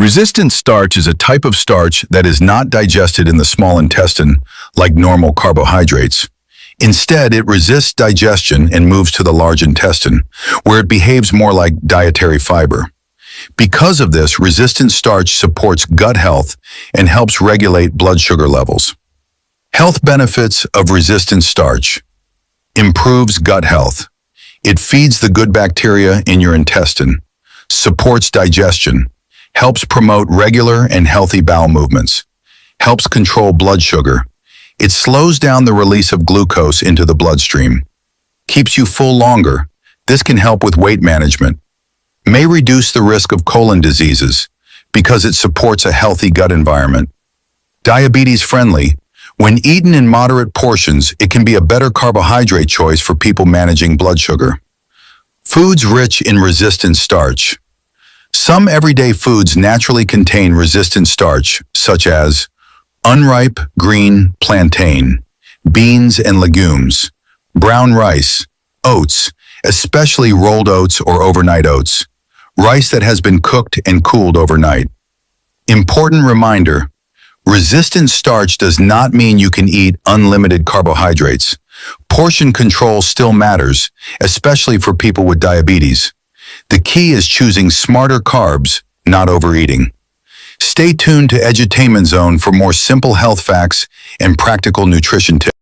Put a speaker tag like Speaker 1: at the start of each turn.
Speaker 1: Resistant starch is a type of starch that is not digested in the small intestine like normal carbohydrates. Instead, it resists digestion and moves to the large intestine, where it behaves more like dietary fiber. Because of this, resistant starch supports gut health and helps regulate blood sugar levels. Health benefits of resistant starch: improves gut health. It feeds the good bacteria in your intestine, supports digestion, helps promote regular and healthy bowel movements, helps control blood sugar. It slows down the release of glucose into the bloodstream, keeps you full longer. This can help with weight management, may reduce the risk of colon diseases because it supports a healthy gut environment. Diabetes friendly. When eaten in moderate portions, it can be a better carbohydrate choice for people managing blood sugar. Foods rich in resistant starch. Some everyday foods naturally contain resistant starch, such as unripe green plantain, beans and legumes, brown rice, oats, especially rolled oats or overnight oats, rice that has been cooked and cooled overnight. Important reminder: resistant starch does not mean you can eat unlimited carbohydrates. Portion control still matters, especially for people with diabetes. The key is choosing smarter carbs, not overeating. Stay tuned to Edutainment Zone for more simple health facts and practical nutrition tips.